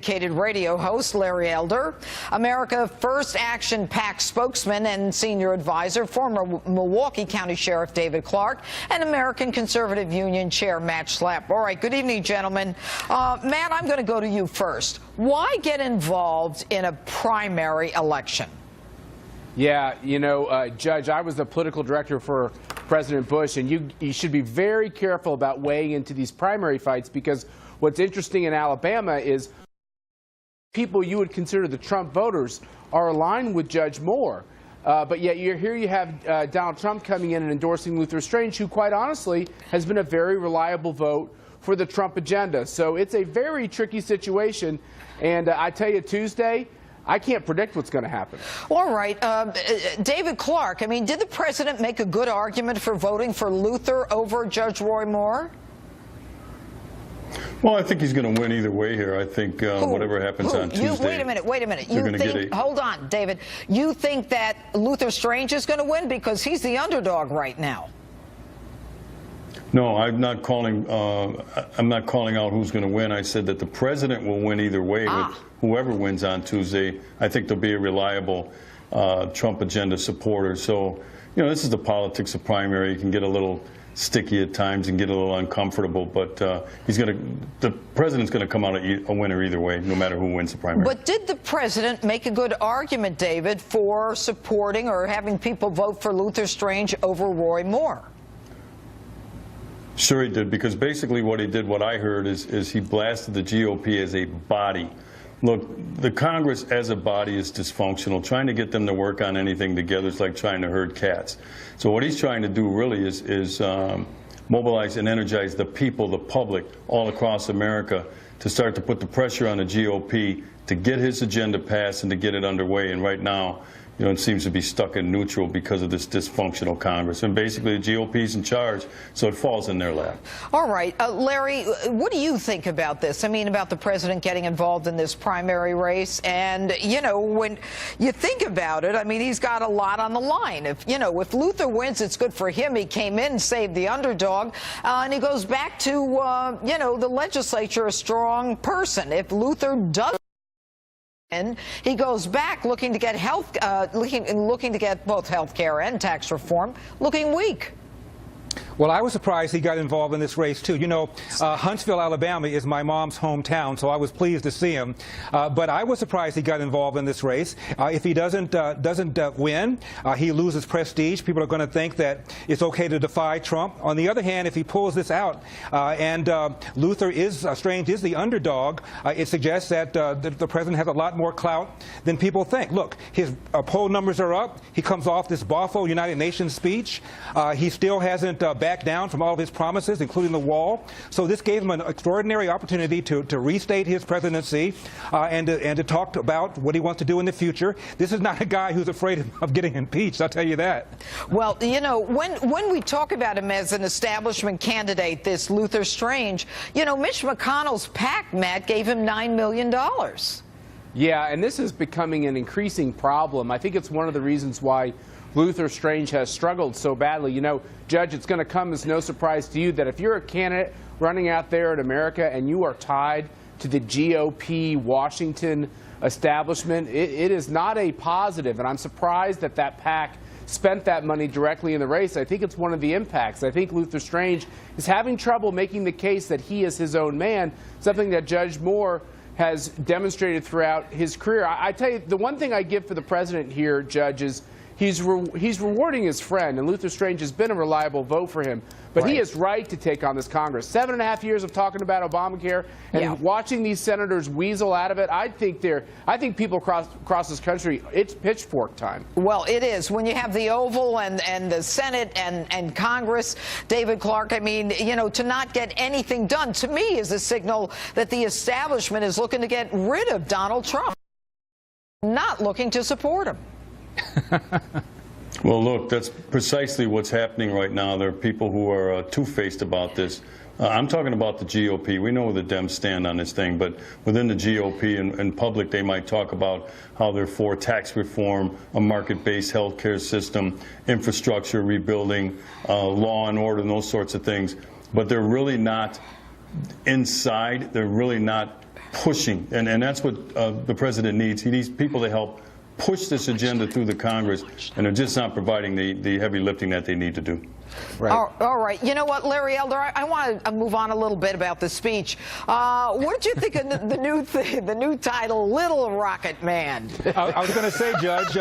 syndicated radio host Larry Elder, America First Action PAC spokesman and senior advisor, former Milwaukee County Sheriff David Clark, and American Conservative Union Chair Matt Schlapp. All right, good evening, gentlemen. Matt, I'm going to go to you first. Why get involved in a primary election? Yeah, you know, Judge, I was the political director for President Bush, and you should be very careful about weighing into these primary fights, because what's interesting in Alabama is people you would consider the Trump voters are aligned with Judge Moore. But yet here you have Donald Trump coming in and endorsing Luther Strange, who quite honestly has been a very reliable vote for the Trump agenda. So it's a very tricky situation. And I tell you, Tuesday, I can't predict what's going to happen. All right. David Clark, I mean, did the president make a good argument for voting for Luther over Judge Roy Moore? Well, I think he's going to win either way here. I think whatever happens on Tuesday. Wait a minute. You think, hold on, David. You think that Luther Strange is going to win because he's the underdog right now? No, I'm not calling out who's going to win. I said that the president will win either way. With whoever wins on Tuesday, I think there'll be a reliable Trump agenda supporter. So, you know, this is the politics of primary. You can get a little sticky at times and get a little uncomfortable, but the president's going to come out a winner either way, no matter who wins the primary. But did the president make a good argument, David, for supporting or having people vote for Luther Strange over Roy Moore? Sure he did, because basically what he did, what I heard, is he blasted the GOP as a body. Look, the Congress as a body is dysfunctional. Trying to get them to work on anything together is like trying to herd cats. So what he's trying to do really is mobilize and energize the people, the public, all across America to start to put the pressure on the GOP to get his agenda passed and to get it underway. And right now, you know, it seems to be stuck in neutral because of this dysfunctional Congress. And basically, the GOP's in charge, so it falls in their lap. All right. Larry, what do you think about this? I mean, about the president getting involved in this primary race? And, you know, when you think about it, I mean, he's got a lot on the line. If Luther wins, it's good for him. He came in, saved the underdog, and he goes back to, the legislature, a strong person. If Luther does, he goes back looking to get looking to get both health care and tax reform, looking weak. Well, I was surprised he got involved in this race, too. You know, Huntsville, Alabama is my mom's hometown, so I was pleased to see him. But I was surprised he got involved in this race. If he doesn't win, he loses prestige. People are going to think that it's okay to defy Trump. On the other hand, if he pulls this out and Luther Strange is the underdog, it suggests that the president has a lot more clout than people think. Look, his poll numbers are up. He comes off this Bothell United Nations speech. He still hasn't back down from all of his promises, including the wall. So this gave him an extraordinary opportunity to restate his presidency and to talk about what he wants to do in the future. This is not a guy who's afraid of getting impeached, I'll tell you that. Well, you know, when we talk about him as an establishment candidate, this Luther Strange, you know, Mitch McConnell's PAC, Matt, gave him $9 million. Yeah, and this is becoming an increasing problem. I think it's one of the reasons why Luther Strange has struggled so badly. You know, Judge, it's going to come as no surprise to you that if you're a candidate running out there in America and you are tied to the GOP Washington establishment, it is not a positive. And I'm surprised that PAC spent that money directly in the race. I think it's one of the impacts. I think Luther Strange is having trouble making the case that he is his own man, something that Judge Moore has demonstrated throughout his career. I tell you, the one thing I give for the president here, Judge, is he's rewarding his friend, and Luther Strange has been a reliable vote for him. But he is right to take on this Congress. 7.5 years of talking about Obamacare and watching these senators weasel out of it. I think people across this country, it's pitchfork time. Well, it is. When you have the Oval and the Senate and Congress, David Clark, I mean, you know, to not get anything done, to me, is a signal that the establishment is looking to get rid of Donald Trump, not looking to support him. Well, look, that's precisely what's happening right now. There are people who are two-faced about this. I'm talking about the GOP. We know where the Dems stand on this thing, but within the GOP and in public, they might talk about how they're for tax reform, a market-based health care system, infrastructure rebuilding, law and order, and those sorts of things. But they're really not inside. They're really not pushing, and that's what the president needs. He needs people to help push this agenda through the Congress, and they're just not providing the heavy lifting that they need to do. Right. All right. You know what, Larry Elder, I want to move on a little bit about the speech. What did you think of the new title, Little Rocket Man? I was going to say, Judge,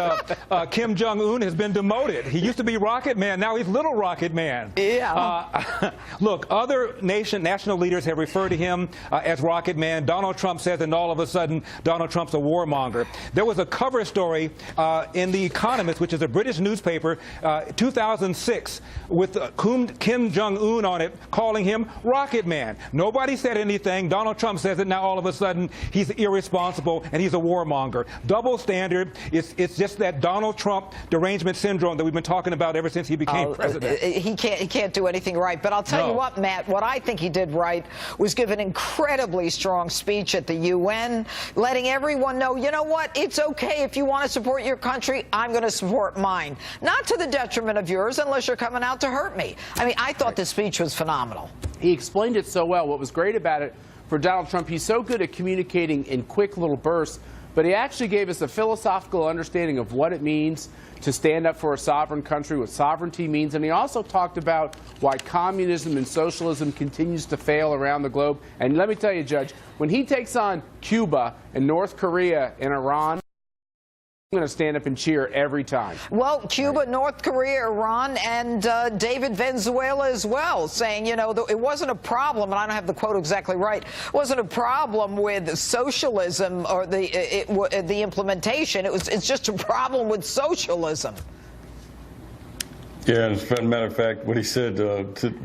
Kim Jong-un has been demoted. He used to be Rocket Man. Now he's Little Rocket Man. Yeah. Look, other national leaders have referred to him as Rocket Man. Donald Trump says, and all of a sudden, Donald Trump's a warmonger. There was a cover story in The Economist, which is a British newspaper, 2006, with Kim Jong-un on it, calling him Rocket Man. Nobody said anything. Donald Trump says it. Now all of a sudden he's irresponsible and he's a warmonger. Double standard. It's just that Donald Trump derangement syndrome that we've been talking about ever since he became president. He can't do anything right. But I'll tell you what, Matt, what I think he did right was give an incredibly strong speech at the UN, letting everyone know, you know what, it's okay if you want to support your country, I'm going to support mine. Not to the detriment of yours unless you're coming out to hurt me. I mean, I thought the speech was phenomenal. He explained it so well. What was great about it for Donald Trump, he's so good at communicating in quick little bursts, but he actually gave us a philosophical understanding of what it means to stand up for a sovereign country, what sovereignty means, and he also talked about why communism and socialism continues to fail around the globe. And let me tell you, Judge, when he takes on Cuba and North Korea and Iran, I'm going to stand up and cheer every time. Well, Cuba, North Korea, Iran, and David Venezuela as well, saying, you know, it wasn't a problem, and I don't have the quote exactly right, it wasn't a problem with socialism or the implementation. It's just a problem with socialism. Yeah, as a matter of fact, what he said,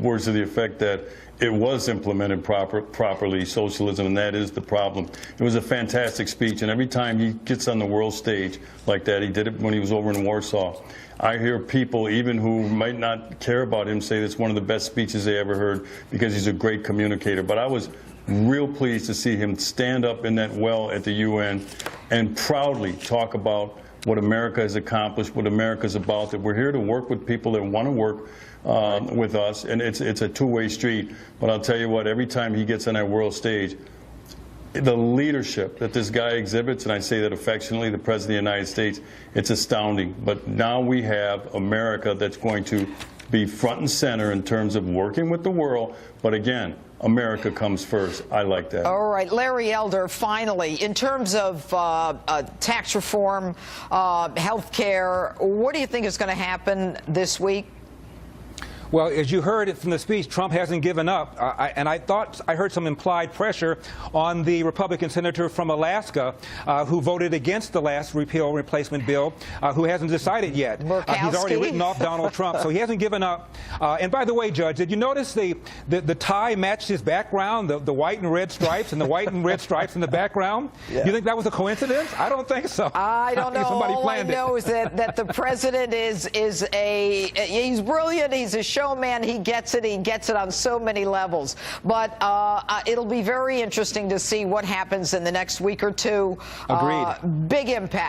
words to the effect that it was implemented properly, socialism, and that is the problem. It was a fantastic speech, and every time he gets on the world stage like that, he did it when he was over in Warsaw, I hear people, even who might not care about him, say it's one of the best speeches they ever heard because he's a great communicator. But I was real pleased to see him stand up in that well at the UN and proudly talk about what America has accomplished, what America's about, that we're here to work with people that want to work with us, and it's a two-way street. But I'll tell you what, every time he gets on that world stage, the leadership that this guy exhibits, and I say that affectionately, the President of the United States, it's astounding. But now we have America that's going to be front and center in terms of working with the world, but again, America comes first. I like that. All right, Larry Elder, finally, in terms of tax reform, health care, what do you think is going to happen this week? Well, as you heard it from the speech, Trump hasn't given up. And I thought I heard some implied pressure on the Republican senator from Alaska who voted against the last repeal replacement bill, who hasn't decided yet. He's already written off Donald Trump, so he hasn't given up. And by the way, Judge, did you notice the tie matched his background, the white and red stripes, and the white and red stripes in the background? Yeah. You think that was a coincidence? I don't think so. I don't know. All I know is that the president he's brilliant. He's a showman. He gets it on so many levels. But it'll be very interesting to see what happens in the next week or two. Agreed. Big impact.